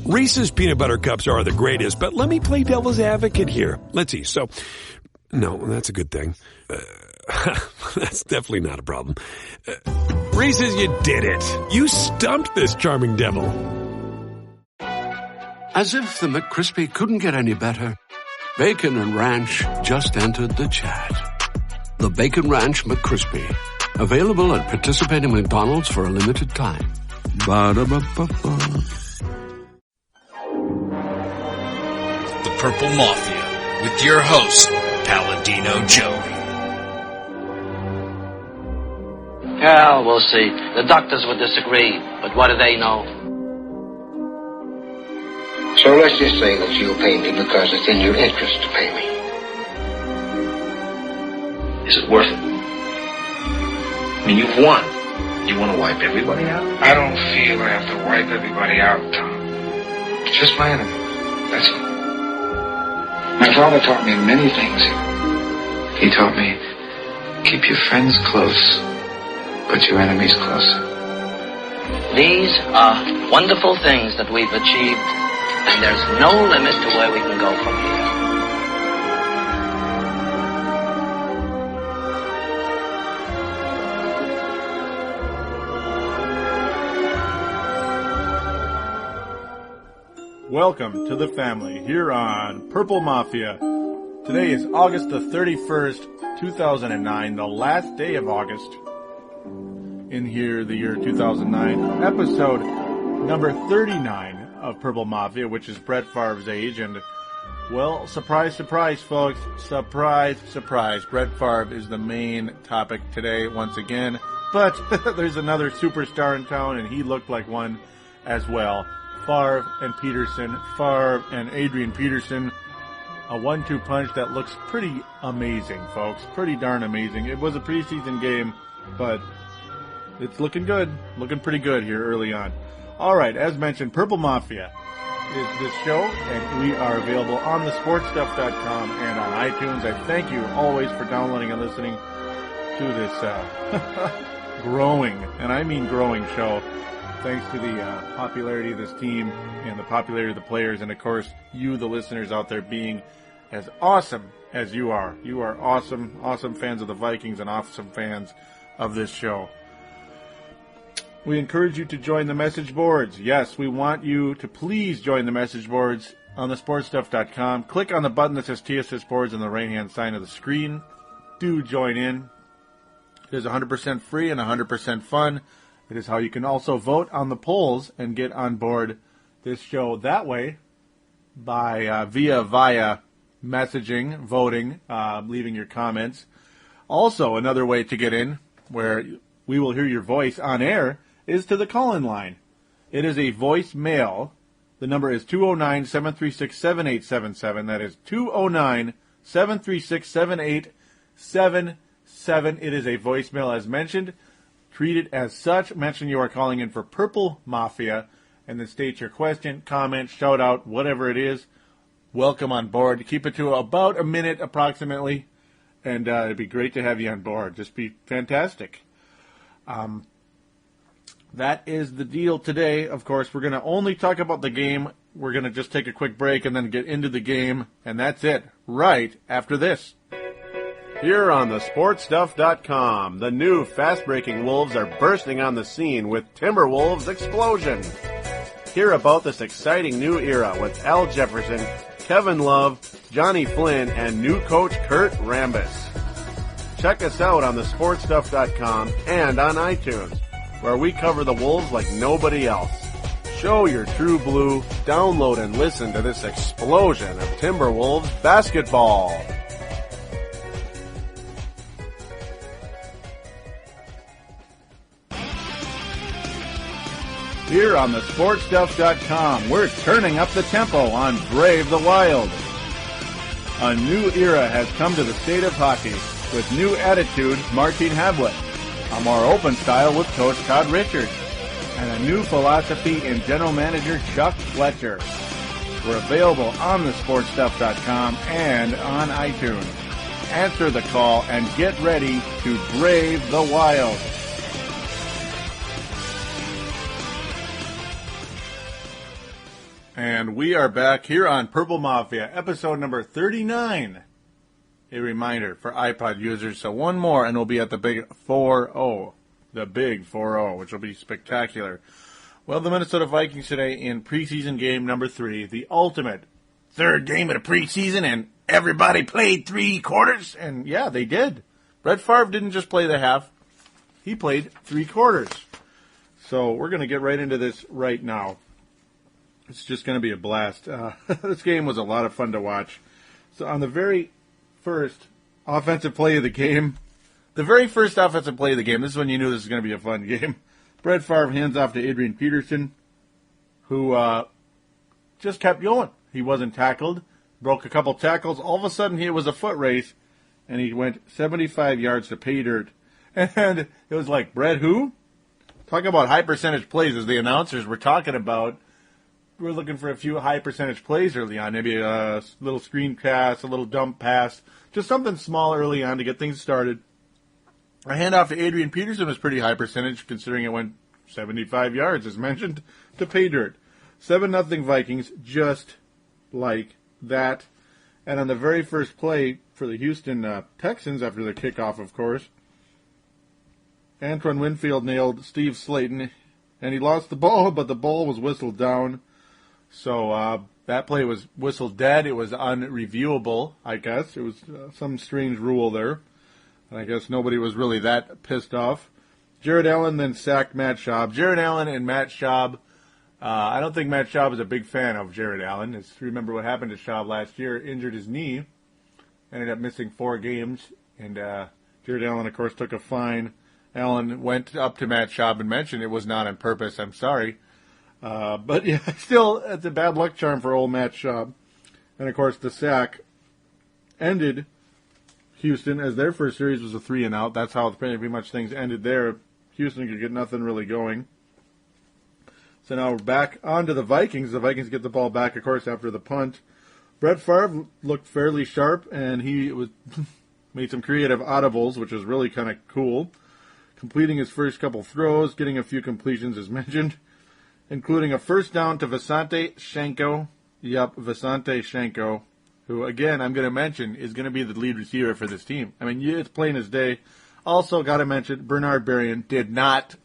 Reese's Peanut Butter Cups are the greatest, but let me play devil's advocate here. Let's see. So, no, that's a good thing. That's definitely not a problem. Reese's, you did it. You stumped this charming devil. As if the McCrispy couldn't get any better, Bacon and Ranch just entered the chat. The Bacon Ranch McCrispy, available at participating McDonald's for a limited time. Ba-da-ba-ba-ba. The Purple Mafia, with your host, Paladino Joey. Well, we'll see. The doctors would disagree, but what do they know? So let's just say that you'll pay me because it's in your interest to pay me. Is it worth it? I mean, you've won. You want to wipe everybody out? I don't feel I have to wipe everybody out, Tom. Just my enemies. That's all. My father taught me many things. He taught me, keep your friends close, but your enemies closer. These are wonderful things that we've achieved, and there's no limit to where we can go from here. Welcome to the family here on Purple Mafia. Today is August the 31st, 2009, the last day of August. In here, the year 2009, episode number 39 of Purple Mafia, which is Brett Favre's age. And, well, surprise, surprise, folks. Surprise, surprise. Brett Favre is the main topic today once again. But there's another superstar in town, and he looked like one as well. Favre and Peterson, Favre and Adrian Peterson, a 1-2 punch that looks pretty amazing, folks. Pretty darn amazing. It was a preseason game, but it's looking good. Looking pretty good here early on. All right, as mentioned, Purple Mafia is this show, and we are available on thesportstuff.com and on iTunes. I thank you always for downloading and listening to this growing, and I mean growing show. Thanks to the popularity of this team and the popularity of the players, and of course, you, the listeners out there, being as awesome as you are. You are awesome, awesome fans of the Vikings and awesome fans of this show. We encourage you to join the message boards. Yes, we want you to please join the message boards on thesportstuff.com. Click on the button that says TSS Boards on the right-hand side of the screen. Do join in. It is 100% free and 100% fun. It is how you can also vote on the polls and get on board this show that way by via messaging, voting, leaving your comments. Also, another way to get in where we will hear your voice on air is to the call-in line. It is a voicemail. The number is 209-736-7877. That is 209-736-7877. It is a voicemail as mentioned. Treat it as such. Mention you are calling in for Purple Mafia, and then state your question, comment, shout out, whatever it is. Welcome on board. Keep it to about a minute approximately, and it'd be great to have you on board. Just be fantastic. That is the deal today. Of course, we're going to only talk about the game. We're going to just take a quick break and then get into the game, and that's it. Right after this. Here on thesportstuff.com, the new fast-breaking Wolves are bursting on the scene with Timberwolves Explosion. Hear about this exciting new era with Al Jefferson, Kevin Love, Johnny Flynn, and new coach Kurt Rambis. Check us out on thesportstuff.com and on iTunes, where we cover the Wolves like nobody else. Show your true blue, download and listen to this explosion of Timberwolves basketball. Here on thesportstuff.com, we're turning up the tempo on Brave the Wild. A new era has come to the state of hockey with new attitude Martin Havlet, a more open style with Coach Todd Richards, and a new philosophy in General Manager Chuck Fletcher. We're available on thesportstuff.com and on iTunes. Answer the call and get ready to brave the wild. And we are back here on Purple Mafia, episode number 39. A reminder for iPod users, so one more and we'll be at the big 4-0. The big 4-0, which will be spectacular. Well, the Minnesota Vikings today in preseason game number 3, the ultimate third game of the preseason, and everybody played 3 quarters. And yeah, they did. Brett Favre didn't just play the half, he played 3 quarters. So we're going to get right into this right now. It's just going to be a blast. This game was a lot of fun to watch. So on the very first offensive play of the game, this is when you knew this was going to be a fun game. Brett Favre hands off to Adrian Peterson, who just kept going. He wasn't tackled, broke a couple tackles. All of a sudden, it was a foot race, and he went 75 yards to pay dirt. And it was like, Brett who? Talk about high percentage plays, as the announcers were talking about. We're looking for a few high percentage plays early on, maybe a little screen pass, a little dump pass, just something small early on to get things started. A handoff to Adrian Peterson was pretty high percentage, considering it went 75 yards, as mentioned, to pay dirt. 7-0 Vikings, just like that. And on the very first play for the Houston Texans, after the kickoff, of course, Antoine Winfield nailed Steve Slayton, and he lost the ball, but the ball was whistled down. So that play was whistled dead. It was unreviewable, I guess. It was some strange rule there. And I guess nobody was really that pissed off. Jared Allen then sacked Matt Schaub. Jared Allen and Matt Schaub, I don't think Matt Schaub is a big fan of Jared Allen. Remember what happened to Schaub last year. Injured his knee. Ended up missing 4 games. And Jared Allen, of course, took a fine. Allen went up to Matt Schaub and mentioned it was not on purpose. I'm sorry. But yeah, still, it's a bad luck charm for old Matt Schaub. And of course, the sack ended Houston, as their first series was a 3-and-out. That's how pretty much things ended there. Houston could get nothing really going. So now we're back on to the Vikings. The Vikings get the ball back, of course, after the punt. Brett Favre looked fairly sharp, and he made some creative audibles, which was really kind of cool. Completing his first couple throws, getting a few completions, as mentioned, including a first down to Visanthe Shenko. Yep, Visanthe Shenko, who, again, I'm going to mention, is going to be the lead receiver for this team. I mean, it's plain as day. Also, got to mention, Bernard Berrien did not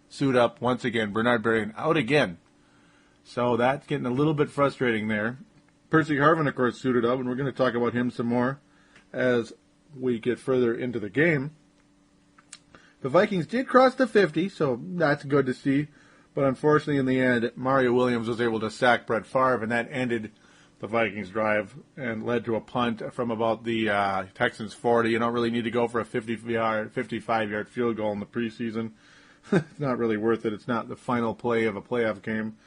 suit up once again. Bernard Berrien out again. So that's getting a little bit frustrating there. Percy Harvin, of course, suited up, and we're going to talk about him some more as we get further into the game. The Vikings did cross the 50, so that's good to see. But unfortunately, in the end, Mario Williams was able to sack Brett Favre, and that ended the Vikings' drive and led to a punt from about the Texans' 40. You don't really need to go for a 55-yard field goal in the preseason. It's not really worth it. It's not the final play of a playoff game.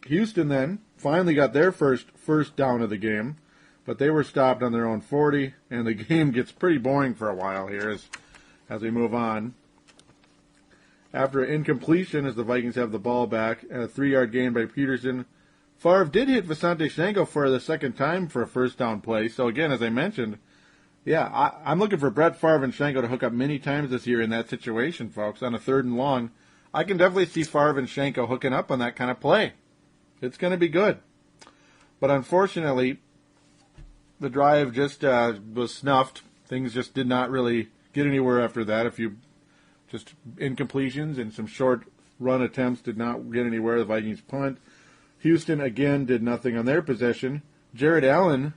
Houston then finally got their first down of the game, but they were stopped on their own 40, and the game gets pretty boring for a while here as we move on. After an incompletion, as the Vikings have the ball back, and a 3-yard gain by Peterson, Favre did hit Visanthe Shenko for the second time for a first down play. So again, as I mentioned, yeah, I'm looking for Brett Favre and Shenko to hook up many times this year in that situation, folks, on a 3rd and long. I can definitely see Favre and Shenko hooking up on that kind of play. It's going to be good. But unfortunately, the drive just was snuffed. Things just did not really get anywhere after that. A few just incompletions and some short run attempts did not get anywhere. The Vikings punt. Houston, again, did nothing on their possession. Jared Allen,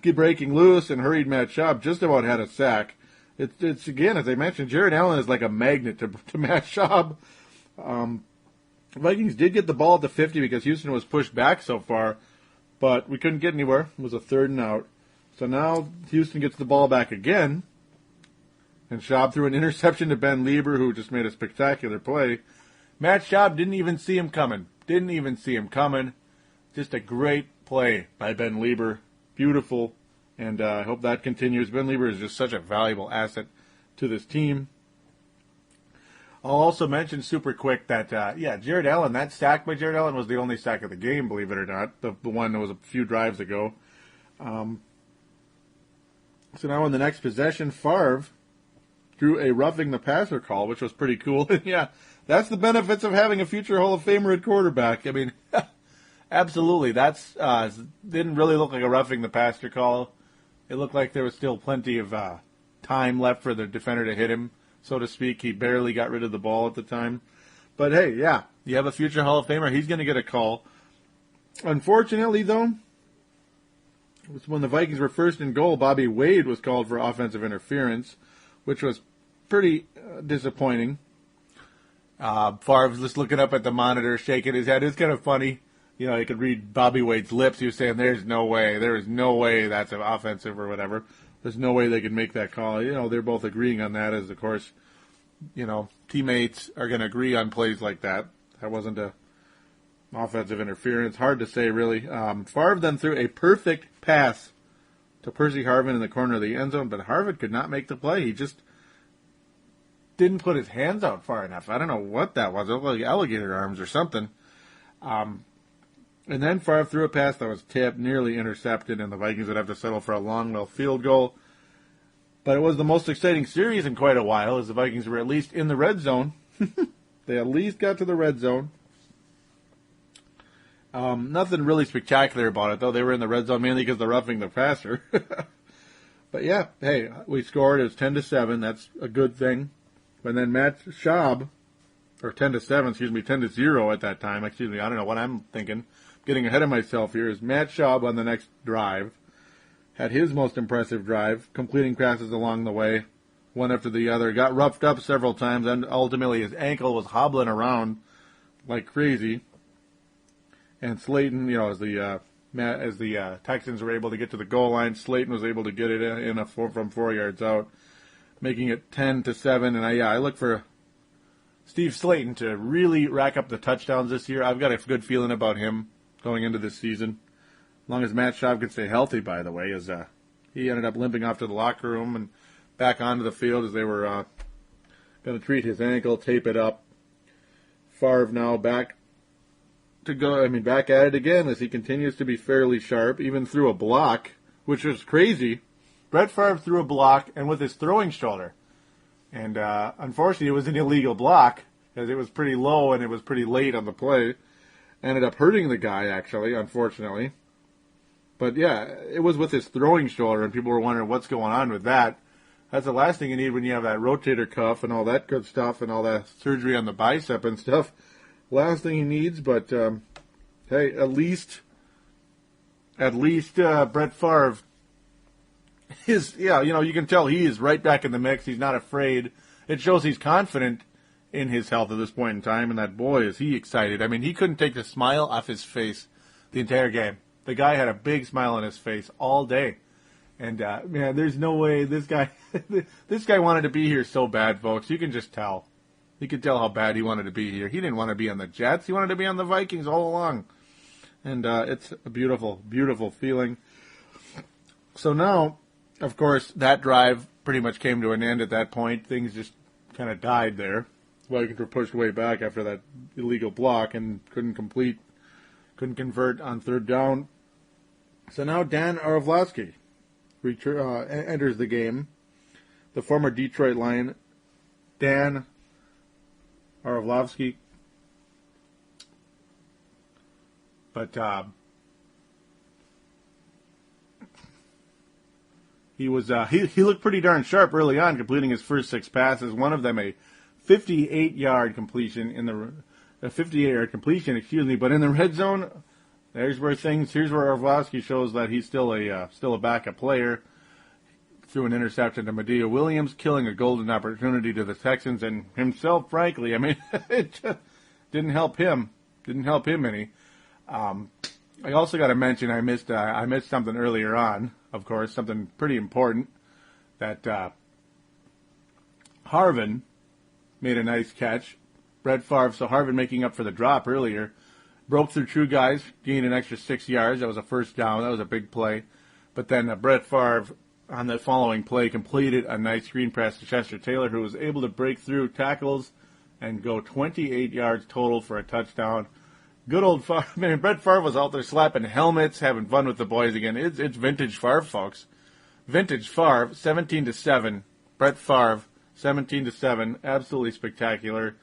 breaking loose and hurried Matt Schaub, just about had a sack. It's again, as I mentioned, Jared Allen is like a magnet to Matt Schaub. Vikings did get the ball at the 50 because Houston was pushed back so far, but we couldn't get anywhere. It was a 3rd and out. So now Houston gets the ball back again, and Schaub threw an interception to Ben Lieber, who just made a spectacular play. Matt Schaub didn't even see him coming. Just a great play by Ben Lieber. Beautiful. And I hope that continues. Ben Lieber is just such a valuable asset to this team. I'll also mention super quick that, Jared Allen, that sack by Jared Allen was the only sack of the game, believe it or not. The one that was a few drives ago. So now in the next possession, Favre drew a roughing the passer call, which was pretty cool. Yeah, that's the benefits of having a future Hall of Famer at quarterback. I mean, Absolutely. That's didn't really look like a roughing the passer call. It looked like there was still plenty of time left for the defender to hit him, so to speak. He barely got rid of the ball at the time. But hey, yeah, you have a future Hall of Famer. He's going to get a call. Unfortunately, though, when the Vikings were first in goal, Bobby Wade was called for offensive interference, which was pretty disappointing. Favre's just looking up at the monitor, shaking his head. It's kind of funny. You know, you could read Bobby Wade's lips. He was saying, there is no way that's an offensive or whatever. There's no way they could make that call. You know, they're both agreeing on that as, of course, you know, teammates are going to agree on plays like that. That wasn't a offensive interference. Hard to say, really. Favre then threw a perfect pass to Percy Harvin in the corner of the end zone, but Harvin could not make the play. He just didn't put his hands out far enough. I don't know what that was. It looked like alligator arms or something. And then Favre threw a pass that was tipped, nearly intercepted, and the Vikings would have to settle for a long field goal. But it was the most exciting series in quite a while, as the Vikings were at least in the red zone. They at least got to the red zone. Nothing really spectacular about it, though. They were in the red zone mainly because they're roughing the passer. But yeah, hey, we scored. It was 10-7. That's a good thing. And then Matt Schaub, or 10-0 at that time. Excuse me, I don't know what I'm thinking. Getting ahead of myself here is Matt Schaub on the next drive. Had his most impressive drive, completing passes along the way, one after the other. Got roughed up several times, and ultimately his ankle was hobbling around like crazy. And Slayton, you know, as the Texans were able to get to the goal line, Slayton was able to get it in from 4 yards out, making it 10-7. And I look for Steve Slayton to really rack up the touchdowns this year. I've got a good feeling about him going into this season. As long as Matt Schaub could stay healthy, by the way, as he ended up limping off to the locker room and back onto the field as they were going to treat his ankle, tape it up. Favre now back at it again as he continues to be fairly sharp, even threw a block, which was crazy. Brett Favre threw a block and with his throwing shoulder. And unfortunately, it was an illegal block because it was pretty low and it was pretty late on the play. Ended up hurting the guy, actually, unfortunately. But yeah, it was with his throwing shoulder, and people were wondering what's going on with that. That's the last thing you need when you have that rotator cuff and all that good stuff and all that surgery on the bicep and stuff. Last thing he needs, but hey, at least Brett Favre you can tell he is right back in the mix. He's not afraid. It shows he's confident in his health at this point in time, and that boy is he excited. I mean, he couldn't take the smile off his face the entire game. The guy had a big smile on his face all day. And, man, there's no way this guy wanted to be here so bad, folks. You can just tell. You can tell how bad he wanted to be here. He didn't want to be on the Jets. He wanted to be on the Vikings all along. And it's a beautiful, beautiful feeling. So now, of course, that drive pretty much came to an end at that point. Things just kind of died there. Vikings were pushed way back after that illegal block and couldn't convert on third down. So now Dan Orlovsky enters the game. The former Detroit Lion, Dan Orlovsky. But he looked pretty darn sharp early on, completing his first 6 passes. One of them a 58-yard completion but in the red zone, here's where Orlovsky shows that he's still a backup player. Threw an interception to Medea Williams, killing a golden opportunity to the Texans and himself, frankly. I mean, it just didn't help him. Didn't help him any. I also got to mention I missed something earlier on, of course, something pretty important, that Harvin made a nice catch. Brett Favre, so Harvin making up for the drop earlier, broke through 2 guys, gained an extra 6 yards. That was a first down. That was a big play. But then Brett Favre, on the following play, completed a nice screen pass to Chester Taylor, who was able to break through tackles and go 28 yards total for a touchdown. Good old Favre. I mean, Brett Favre was out there slapping helmets, having fun with the boys again. It's vintage Favre, folks. Vintage Favre, 17-7. Brett Favre, 17-7. Absolutely spectacular.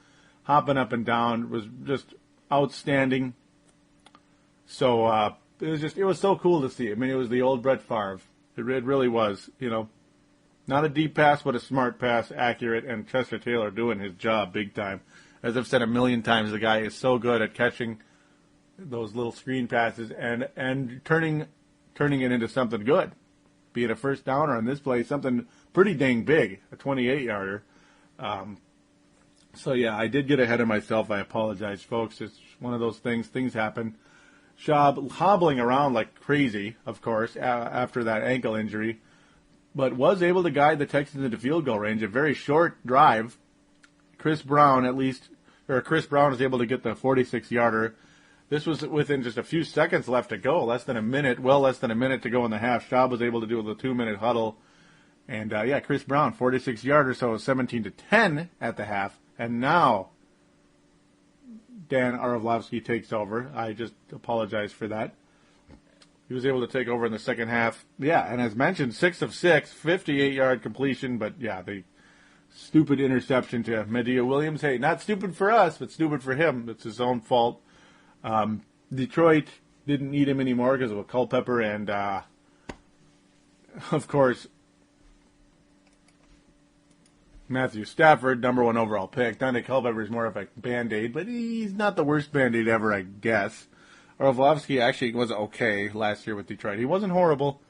Hopping up and down was just outstanding. So it was so cool to see. I mean, it was the old Brett Favre. It really was, not a deep pass, but a smart pass, accurate, and Chester Taylor doing his job big time. As I've said a million times, the guy is so good at catching those little screen passes and turning it into something good, be it a first down or in this play something pretty dang big, a 28-yarder. So yeah, I did get ahead of myself. I apologize, folks. It's one of those things. Things happen. Schaub hobbling around like crazy, of course, after that ankle injury, but was able to guide the Texans into field goal range. A very short drive. Chris Brown was able to get the 46-yarder. This was within just a few seconds left to go, less than a minute to go in the half. Schaub was able to do the 2-minute huddle. And, Chris Brown, 46-yarder, so it was 17-10 at the half. And now Dan Orlovsky takes over. I just apologize for that. He was able to take over in the second half. Yeah, and as mentioned, 6 of 6, 58-yard completion. But, yeah, the stupid interception to Medea Williams. Hey, not stupid for us, but stupid for him. It's his own fault. Detroit didn't need him anymore because of Culpepper and, of course, Matthew Stafford, number 1 overall pick. Dante Culpepper is more of a Band-Aid, but he's not the worst Band-Aid ever, I guess. Orlovsky actually was okay last year with Detroit. He wasn't horrible.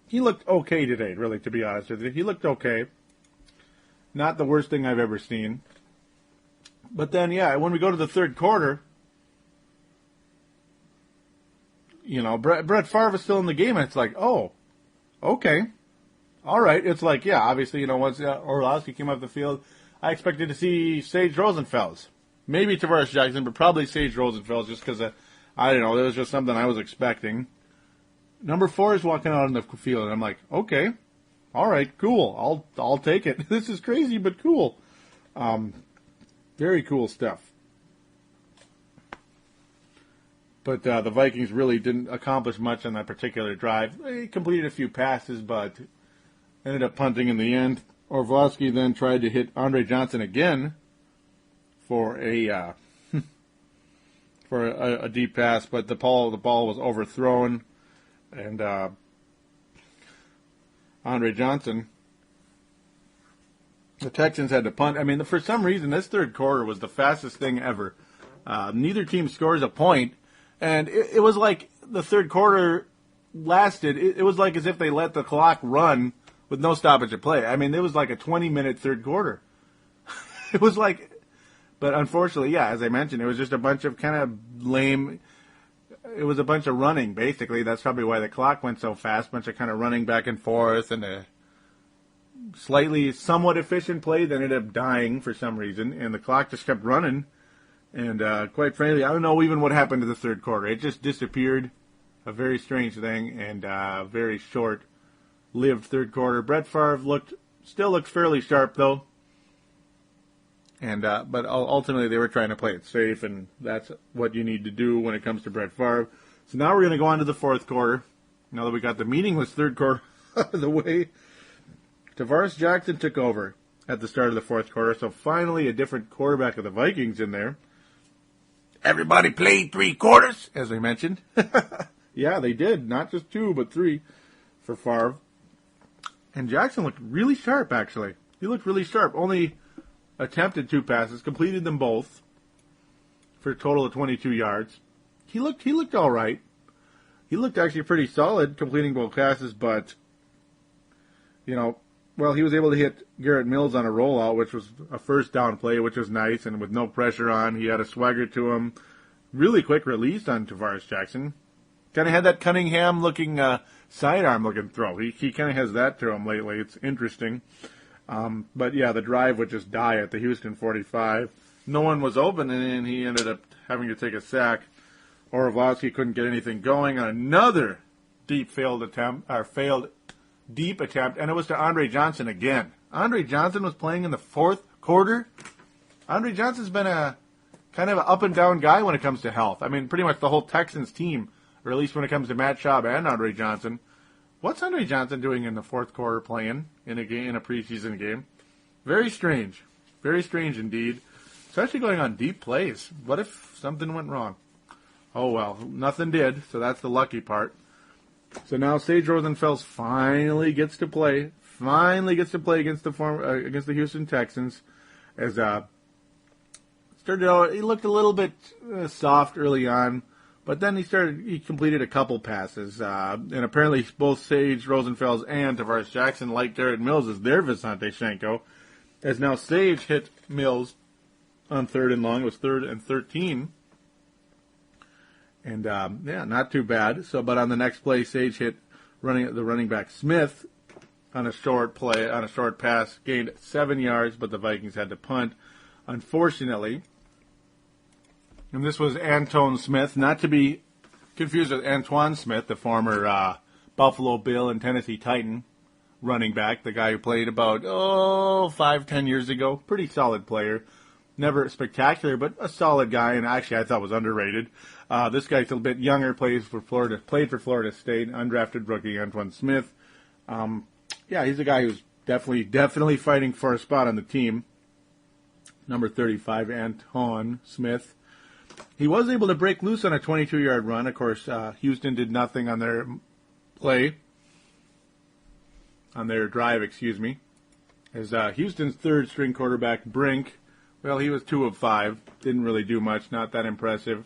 He looked okay today, really, to be honest with you. He looked okay. Not the worst thing I've ever seen. But then, when we go to the third quarter, Brett Favre is still in the game, and it's like, oh, okay. All right. It's like, obviously, once Orlovsky came off the field, I expected to see Sage Rosenfels. Maybe Tavares Jackson, but probably Sage Rosenfels just because, I don't know, that was just something I was expecting. Number 4 is walking out on the field, and I'm like, okay. All right, cool. I'll take it. This is crazy, but cool. Very cool stuff. But the Vikings really didn't accomplish much on that particular drive. They completed a few passes, but ended up punting in the end. Orlovsky then tried to hit Andre Johnson again for a deep pass, but the ball was overthrown, and Andre Johnson, the Texans had to punt. I mean, for some reason, this third quarter was the fastest thing ever. Neither team scores a point, and it was like the third quarter lasted. It was like as if they let the clock run with no stoppage of play. I mean, it was like a 20-minute third quarter. It was like, but unfortunately, as I mentioned, it was just a bunch of kind of lame. It was a bunch of running, basically. That's probably why the clock went so fast. A bunch of kind of running back and forth, and a somewhat efficient play that ended up dying for some reason, and the clock just kept running. And quite frankly, I don't know even what happened to the third quarter. It just disappeared. A very strange thing, and very short-lived third quarter. Brett Favre still looks fairly sharp, though. And but ultimately, they were trying to play it safe, and that's what you need to do when it comes to Brett Favre. So now we're going to go on to the fourth quarter. Now that we got the meaningless third quarter out of the way, Tavares Jackson took over at the start of the fourth quarter. So finally, a different quarterback of the Vikings in there. Everybody played 3 quarters, as I mentioned. Yeah, they did. Not just 2, but 3 for Favre. And Jackson looked really sharp, actually. He looked really sharp. Only attempted 2 passes, completed them both for a total of 22 yards. He looked all right. He looked actually pretty solid, completing both passes, but, he was able to hit Garrett Mills on a rollout, which was a first down play, which was nice, and with no pressure on. He had a swagger to him. Really quick release on Tavares Jackson. Kind of had that Cunningham-looking, sidearm-looking throw. He kind of has that to him lately. It's interesting. But, the drive would just die at the Houston 45. No one was open, and he ended up having to take a sack. Orlovsky couldn't get anything going on another failed deep attempt, and it was to Andre Johnson again. Andre Johnson was playing in the fourth quarter. Andre Johnson's been a kind of an up-and-down guy when it comes to health. I mean, pretty much the whole Texans team, or at least when it comes to Matt Schaub and Andre Johnson. What's Andre Johnson doing in the fourth quarter playing in a preseason game? Very strange. Very strange indeed. Especially going on deep plays. What if something went wrong? Oh, well, nothing did, so that's the lucky part. So now Sage Rosenfels finally gets to play against the Houston Texans. As started out, he looked a little bit soft early on, but then he completed a couple passes, and apparently both Sage Rosenfels and Tavares Jackson liked Garrett Mills as their Visante Shenko, as now Sage hit Mills on 3rd and long. It was 3rd and 13. And, not too bad. So, but on the next play, Sage hit the running back Smith on a short pass, gained 7 yards, but the Vikings had to punt, unfortunately. And this was Antone Smith, not to be confused with Antoine Smith, the former Buffalo Bill and Tennessee Titan running back, the guy who played about, 5-10 years ago. Pretty solid player. Never spectacular, but a solid guy, and actually I thought was underrated. This guy's a bit younger, played for Florida State, undrafted rookie Antoine Smith. He's a guy who's definitely fighting for a spot on the team. Number 35, Antoine Smith. He was able to break loose on a 22-yard run. Of course, Houston did nothing on their drive, as Houston's third-string quarterback, Brink, well, he was 2 of 5. Didn't really do much. Not that impressive.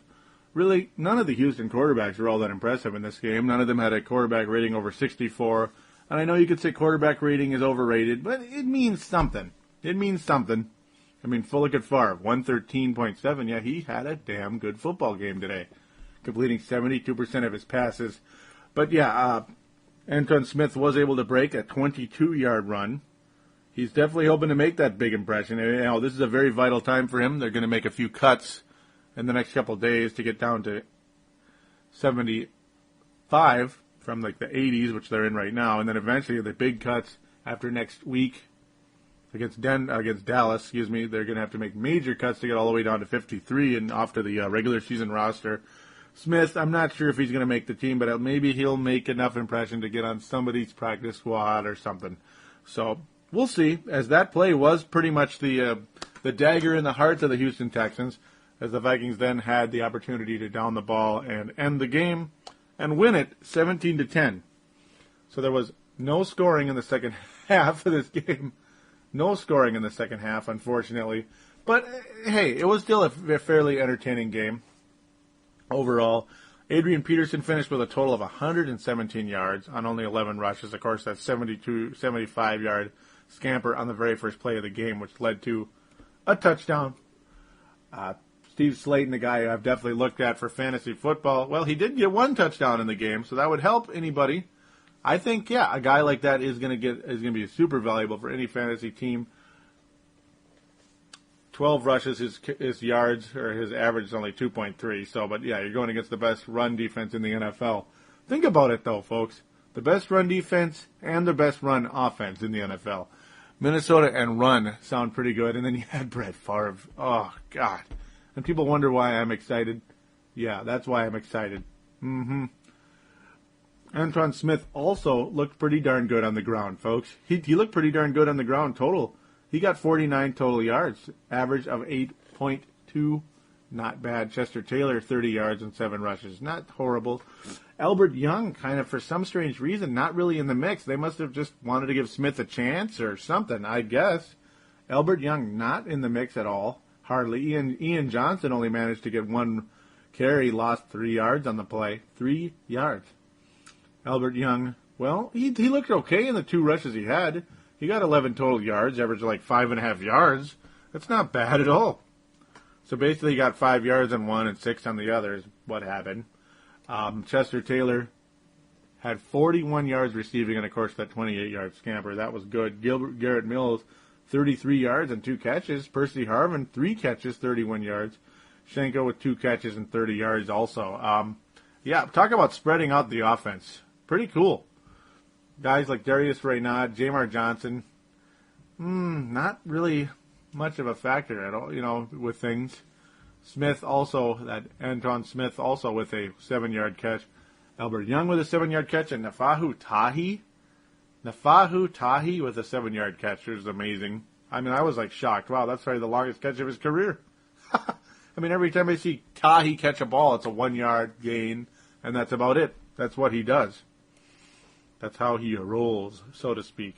Really, none of the Houston quarterbacks were all that impressive in this game. None of them had a quarterback rating over 64. And I know you could say quarterback rating is overrated, but it means something. I mean, Fullick Favre, 113.7. Yeah, he had a damn good football game today, completing 72% of his passes. But yeah, Anton Smith was able to break a 22-yard run. He's definitely hoping to make that big impression. This is a very vital time for him. They're going to make a few cuts in the next couple of days to get down to 75 from like the 80s, which they're in right now, and then eventually the big cuts after next week against Dallas. They're going to have to make major cuts to get all the way down to 53 and off to the regular season roster. Smith, I'm not sure if he's going to make the team, but maybe he'll make enough impression to get on somebody's practice squad or something. So we'll see, as that play was pretty much the dagger in the heart of the Houston Texans, as the Vikings then had the opportunity to down the ball and end the game and win it 17-10. So there was no scoring in the second half of this game. No scoring in the second half, unfortunately. But, hey, it was still a fairly entertaining game overall. Adrian Peterson finished with a total of 117 yards on only 11 rushes. Of course, that's 75-yard scamper on the very first play of the game, which led to a touchdown. Steve Slayton, the guy I've definitely looked at for fantasy football, well, he did get 1 touchdown in the game, so that would help anybody. I think, a guy like that is going to be super valuable for any fantasy team. 12 rushes, his yards, or his average is only 2.3. So, but yeah, you're going against the best run defense in the NFL. Think about it, though, folks. The best run defense and the best run offense in the NFL. Minnesota and run sound pretty good. And then you had Brett Favre. Oh, God. And people wonder why I'm excited. Yeah, that's why I'm excited. Antoine Smith also looked pretty darn good on the ground, folks. He looked pretty darn good on the ground total. He got 49 total yards, average of 8.2. Not bad. Chester Taylor, 30 yards and 7 rushes. Not horrible. Albert Young, kind of for some strange reason, not really in the mix. They must have just wanted to give Smith a chance or something, I guess. Albert Young not in the mix at all. Hardly. Ian Johnson only managed to get 1 carry, lost 3 yards on the play. 3 yards. Albert Young, well, he looked okay in the 2 rushes he had. He got 11 total yards, averaged like 5.5 yards. That's not bad at all. So basically he got 5 yards on one and 6 on the other is what happened. Chester Taylor had 41 yards receiving and, of course, that 28-yard scamper. That was good. Garrett Mills, 33 yards and 2 catches. Percy Harvin, 3 catches, 31 yards. Shenko with 2 catches and 30 yards also. Talk about spreading out the offense. Pretty cool. Guys like Darius Raynaud, Jamar Johnson, not really much of a factor at all, with things. Smith also, that Anton Smith also with a 7-yard catch. Albert Young with a 7-yard catch, and Nafahu Tahi with a 7-yard catch, which is amazing. I mean, I was like shocked. Wow, that's probably the longest catch of his career. I mean, every time I see Tahi catch a ball, it's a 1-yard gain, and that's about it. That's what he does. That's how he rolls, so to speak.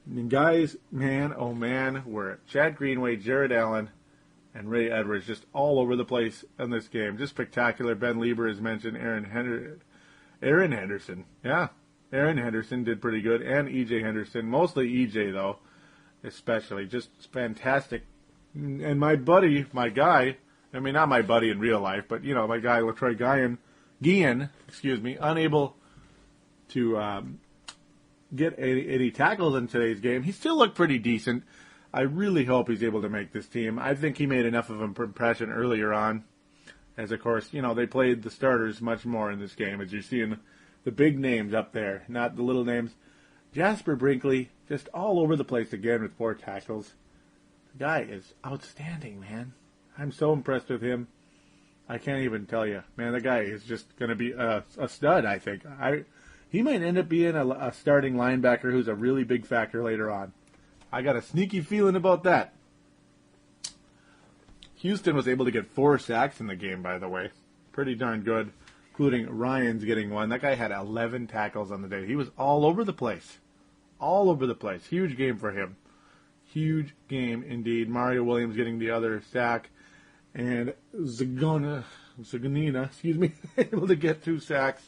And guys, man, oh man, were Chad Greenway, Jared Allen, and Ray Edwards just all over the place in this game. Just spectacular. Ben Lieber has mentioned Aaron Henderson. Yeah, Aaron Henderson did pretty good, and E.J. Henderson. Mostly E.J., though, especially. Just fantastic. And my buddy, my guy, I mean, not my buddy in real life, but, you know, my guy, LaTroy Guion, unable to get any tackles in today's game. He still looked pretty decent. I really hope he's able to make this team. I think he made enough of an impression earlier on, as, of course, you know, they played the starters much more in this game, as you're seeing the big names up there, not the little names. Jasper Brinkley, just all over the place again with 4 tackles. The guy is outstanding, man. I'm so impressed with him. I can't even tell you. Man, the guy is just going to be a stud, I think. He might end up being a starting linebacker who's a really big factor later on. I got a sneaky feeling about that. Houston was able to get 4 sacks in the game, by the way. Pretty darn good, including Ryan's getting 1. That guy had 11 tackles on the day. He was all over the place. All over the place. Huge game for him. Huge game indeed. Mario Williams getting the other sack. And Zagonina, able to get 2 sacks.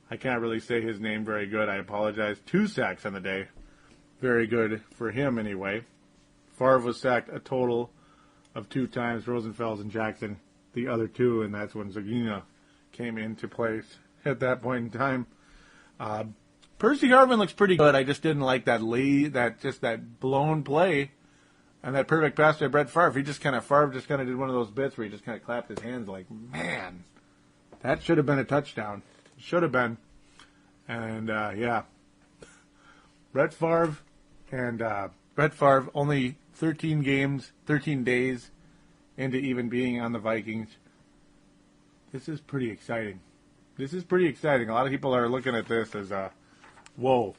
I can't really say his name very good. I apologize. 2 sacks on the day. Very good for him anyway. Favre was sacked a total of 2 times. Rosenfels and Jackson the other 2, and that's when Zagonina came into place at that point in time. Percy Harvin looks pretty good. I just didn't like that blown play and that perfect pass to Brett Favre. Favre just kind of did one of those bits where he just kind of clapped his hands like, man, that should have been a touchdown. Should have been. And, yeah. Brett Favre only 13 days into even being on the Vikings. This is pretty exciting. A lot of people are looking at this as whoa.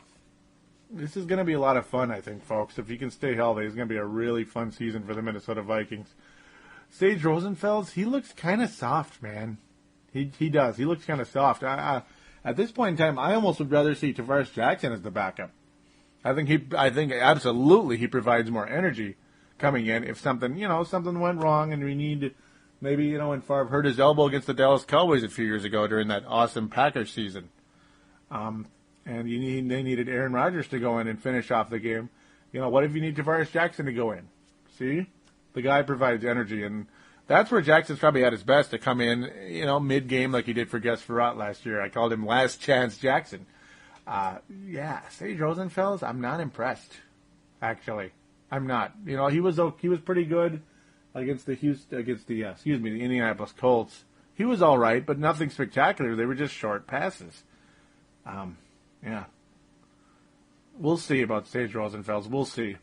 This is going to be a lot of fun, I think, folks. If he can stay healthy, it's going to be a really fun season for the Minnesota Vikings. Sage Rosenfels, he looks kind of soft, man. He does. He looks kind of soft. At this point in time, I almost would rather see Tavares Jackson as the backup. I think absolutely he provides more energy coming in if something went wrong and we need maybe, when Favre hurt his elbow against the Dallas Cowboys a few years ago during that awesome Packers season. And they needed Aaron Rodgers to go in and finish off the game. What if you need Tavares Jackson to go in? See? The guy provides energy, and that's where Jackson's probably at his best, to come in, mid-game like he did for Gus Frerotte last year. I called him Last Chance Jackson. Sage Rosenfels, I'm not impressed, actually. I'm not. He was pretty good against the Indianapolis Colts. He was all right, but nothing spectacular. They were just short passes. Yeah. We'll see about Sage Rosenfels. We'll see.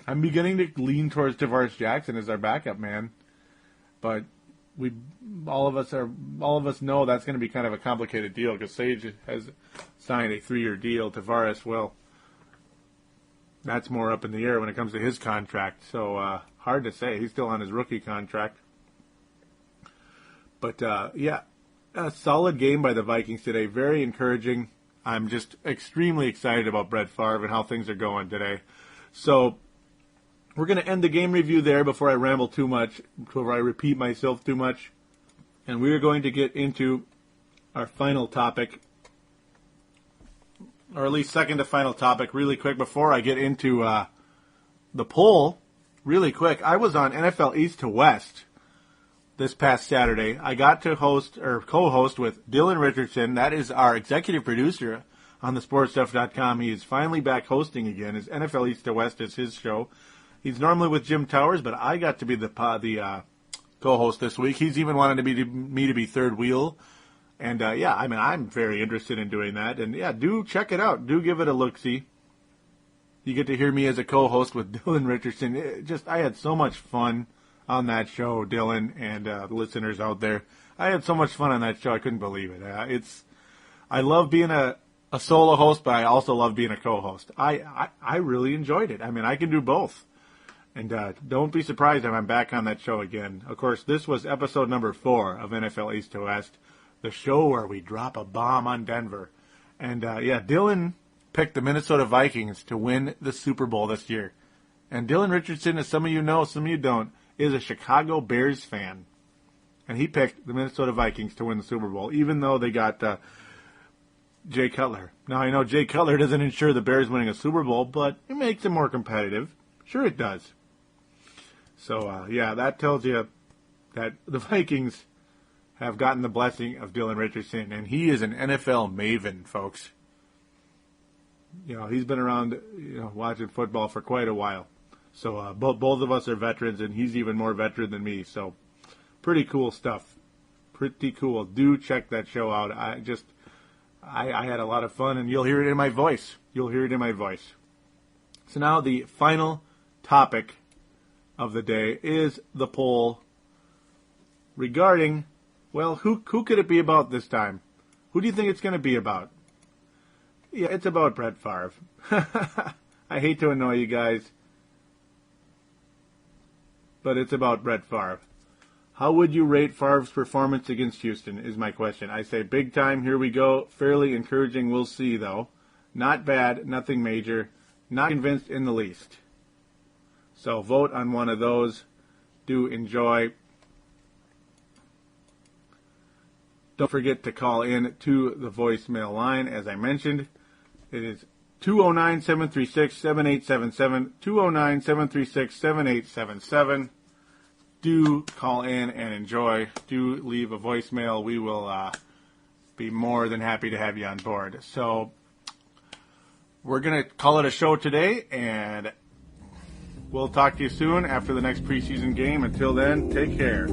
I'm beginning to lean towards Tavares Jackson as our backup man, but all of us know that's going to be kind of a complicated deal because Sage has signed a 3-year deal. Tavares, well, that's more up in the air when it comes to his contract. So hard to say. He's still on his rookie contract. But a solid game by the Vikings today. Very encouraging. I'm just extremely excited about Brett Favre and how things are going today. So we're going to end the game review there before I ramble too much, before I repeat myself too much. And we're going to get into our final topic, or at least second to final topic, really quick. Before I get into the poll, really quick, I was on NFL East to West this past Saturday. I got to host or co-host with Dylan Richardson. That is our executive producer on thesportstuff.com. He is finally back hosting again. His NFL East to West is his show. He's normally with Jim Towers, but I got to be the co-host this week. He's even wanted me to be third wheel. And, I'm very interested in doing that. And, do check it out. Do give it a look-see. You get to hear me as a co-host with Dylan Richardson. I had so much fun on that show, Dylan, and the listeners out there. I had so much fun on that show, I couldn't believe it. I love being a solo host, but I also love being a co-host. I really enjoyed it. I mean, I can do both. And don't be surprised if I'm back on that show again. Of course, this was episode number 4 of NFL East to West, the show where we drop a bomb on Denver. And, Dylan picked the Minnesota Vikings to win the Super Bowl this year. And Dylan Richardson, as some of you know, some of you don't, is a Chicago Bears fan. And he picked the Minnesota Vikings to win the Super Bowl, even though they got Jay Cutler. Now, I know Jay Cutler doesn't ensure the Bears winning a Super Bowl, but it makes it more competitive. Sure it does. So, that tells you that the Vikings have gotten the blessing of Dylan Richardson, and he is an NFL maven, folks. He's been around, watching football for quite a while. So, both of us are veterans, and he's even more veteran than me. So, pretty cool stuff. Pretty cool. Do check that show out. I had a lot of fun, and you'll hear it in my voice. So now the final topic of the day is the poll regarding, who could it be about this time? Who do you think it's going to be about? Yeah, it's about Brett Favre. I hate to annoy you guys, but it's about Brett Favre. How would you rate Favre's performance against Houston is my question. I say big time, here we go. Fairly encouraging, we'll see though. Not bad, nothing major. Not convinced in the least. So vote on one of those. Do enjoy. Don't forget to call in to the voicemail line, as I mentioned. It is 209-736-7877, 209-736-7877. Do call in and enjoy. Do leave a voicemail. We will be more than happy to have you on board. So we're going to call it a show today, and we'll talk to you soon after the next preseason game. Until then, take care.